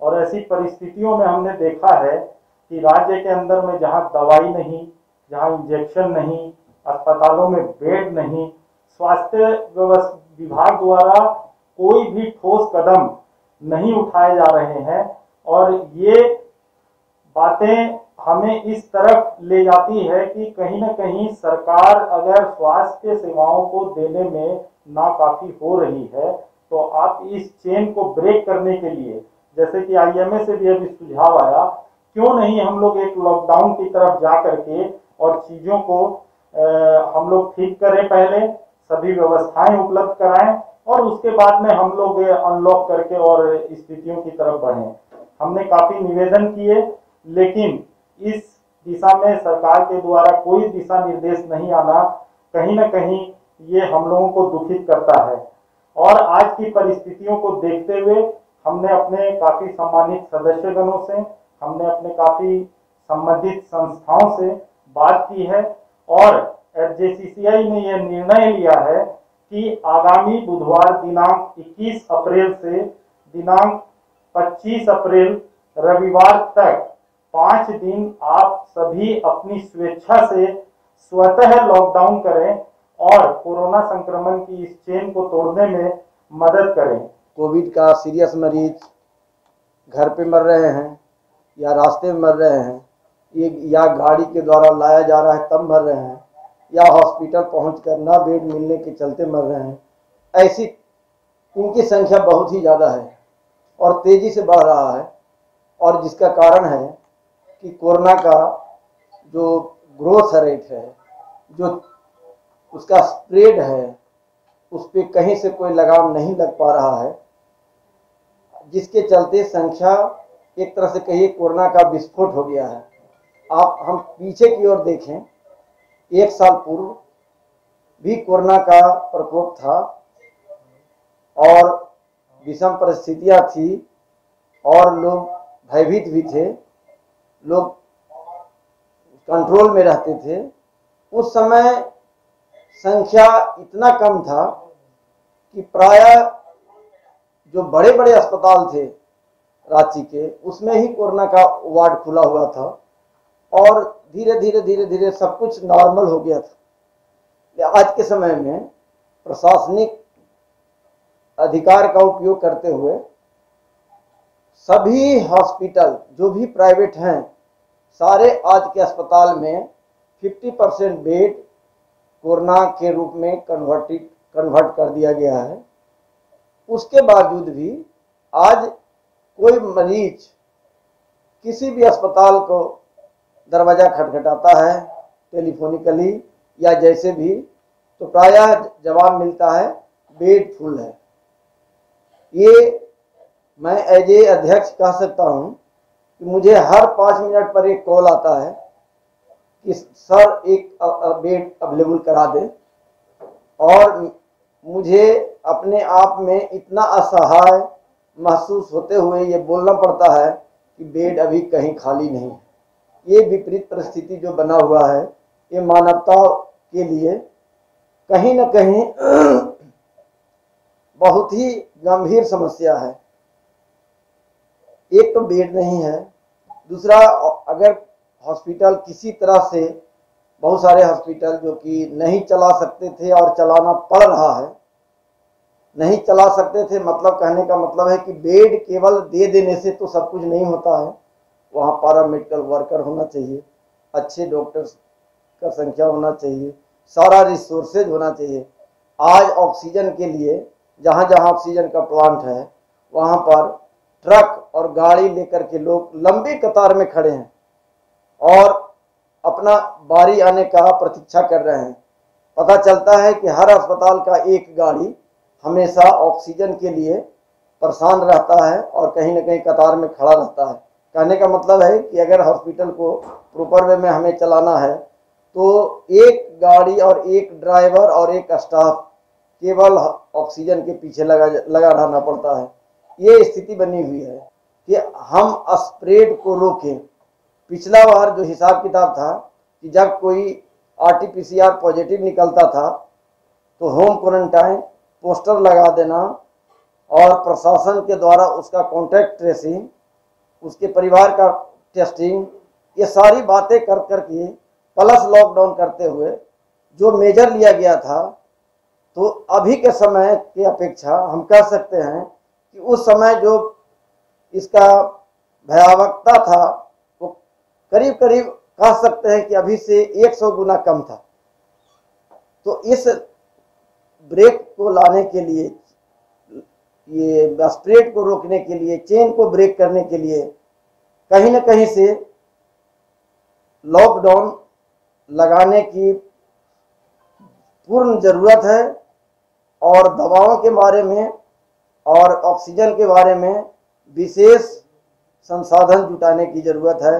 और ऐसी परिस्थितियों में हमने देखा है कि राज्य के अंदर में जहां दवाई नहीं, जहां इंजेक्शन नहीं, अस्पतालों में बेड नहीं, स्वास्थ्य विभाग द्वारा कोई भी ठोस कदम नहीं उठाए जा रहे हैं। और ये बातें हमें इस तरफ ले जाती है कि कहीं ना कहीं सरकार अगर स्वास्थ्य सेवाओं को देने में नाकाफी हो रही है, तो आप इस चेन को ब्रेक करने के लिए, जैसे कि आईएमए से भी अभी सुझाव आया, क्यों नहीं हम लोग एक लॉकडाउन की तरफ जा करके और चीजों को हम लोग ठीक करें, पहले सभी व्यवस्थाएं उपलब्ध कराएं और उसके बाद में हम लोग अनलॉक करके और स्थितियों की तरफ बढ़ें। हमने काफी निवेदन किए, लेकिन इस दिशा में सरकार के द्वारा कोई दिशा निर्देश नहीं आना कहीं ना कहीं ये हम लोगों को दुखित करता है। और आज की परिस्थितियों को देखते हुए हमने अपने काफी सम्मानित सदस्यगणों से, हमने अपने काफी संबंधित संस्थाओं से बात की है और एफजेसीसीआई ने यह निर्णय लिया है कि आगामी बुधवार दिनांक 21 अप्रैल से दिनांक 25 अप्रैल रविवार तक 5 दिन आप सभी अपनी स्वेच्छा से स्वतः लॉकडाउन करें और कोरोना संक्रमण की इस चेन को तोड़ने में मदद करें। कोविड का सीरियस मरीज घर पे मर रहे हैं या रास्ते में मर रहे हैं, या गाड़ी के द्वारा लाया जा रहा है तब मर रहे हैं, या हॉस्पिटल पहुंचकर ना बेड मिलने के चलते मर रहे हैं, ऐसी इनकी संख्या बहुत ही ज़्यादा है और तेज़ी से बढ़ रहा है। और जिसका कारण है कि कोरोना का जो ग्रोथ रेट है, जो उसका स्प्रेड है, उस पर कहीं से कोई लगाम नहीं लग पा रहा है, जिसके चलते संख्या एक तरह से कहिए कोरोना का विस्फोट हो गया है। आप हम पीछे की ओर देखें, 1 साल पूर्व भी कोरोना का प्रकोप था और विषम परिस्थितियां थी और लोग भयभीत भी थे, लोग कंट्रोल में रहते थे। उस समय संख्या इतना कम था कि प्रायः जो बड़े बड़े अस्पताल थे रांची के, उसमें ही कोरोना का वार्ड खुला हुआ था और धीरे धीरे सब कुछ नॉर्मल हो गया था। आज के समय में प्रशासनिक अधिकार का उपयोग करते हुए सभी हॉस्पिटल जो भी प्राइवेट हैं, सारे आज के अस्पताल में 50% बेड कोरोना के रूप में कन्वर्ट कर दिया गया है। उसके बावजूद भी आज कोई मरीज किसी भी अस्पताल को दरवाज़ा खटखटाता है टेलीफोनिकली या जैसे भी, तो प्रायः जवाब मिलता है बेड फुल है। ये मैं एज ए अध्यक्ष कह सकता हूँ कि मुझे हर 5 मिनट पर एक कॉल आता है कि सर एक बेड अवेलेबल करा दे, और मुझे अपने आप में इतना असहाय महसूस होते हुए ये बोलना पड़ता है कि बेड अभी कहीं खाली नहीं है। ये विपरीत परिस्थिति जो बना हुआ है, ये मानवता के लिए कहीं न कहीं बहुत ही गंभीर समस्या है। एक तो बेड नहीं है, दूसरा अगर हॉस्पिटल किसी तरह से, बहुत सारे हॉस्पिटल जो कि नहीं चला सकते थे और चलाना पड़ रहा है, नहीं चला सकते थे मतलब कहने का मतलब है कि बेड केवल दे देने से तो सब कुछ नहीं होता है। वहाँ पैरामेडिकल वर्कर होना चाहिए, अच्छे डॉक्टर्स का संख्या होना चाहिए, सारा रिसोर्सेज होना चाहिए। आज ऑक्सीजन के लिए जहाँ जहाँ ऑक्सीजन का प्लांट है, वहाँ पर ट्रक और गाड़ी लेकर के लोग लंबी कतार में खड़े हैं और अपना बारी आने का प्रतीक्षा कर रहे हैं। पता चलता है कि हर अस्पताल का एक गाड़ी हमेशा ऑक्सीजन के लिए परेशान रहता है और कहीं न कहीं कतार में खड़ा रहता है। कहने का मतलब है कि अगर हॉस्पिटल को प्रॉपर वे में हमें चलाना है तो एक गाड़ी और एक ड्राइवर और एक स्टाफ केवल ऑक्सीजन के पीछे लगा रहना पड़ता है। ये स्थिति बनी हुई है कि हम स्प्रेड को रोकें। पिछला बार जो हिसाब किताब था कि जब कोई RT-PCR पॉजिटिव निकलता था तो होम क्वारंटाइन पोस्टर लगा देना और प्रशासन के द्वारा उसका कॉन्टैक्ट ट्रेसिंग उसके परिवार का टेस्टिंग, ये सारी बातें कर करके प्लस लॉकडाउन करते हुए जो मेजर लिया गया था, तो अभी के समय की अपेक्षा हम कह सकते हैं कि उस समय जो इसका भयावहता था वो करीब करीब कह सकते हैं कि अभी से 100 गुना कम था। तो इस ब्रेक को लाने के लिए, ये स्प्रेड को रोकने के लिए, चेन को ब्रेक करने के लिए कहीं न कहीं से लॉकडाउन लगाने की पूर्ण ज़रूरत है। और दवाओं के बारे में और ऑक्सीजन के बारे में विशेष संसाधन जुटाने की ज़रूरत है।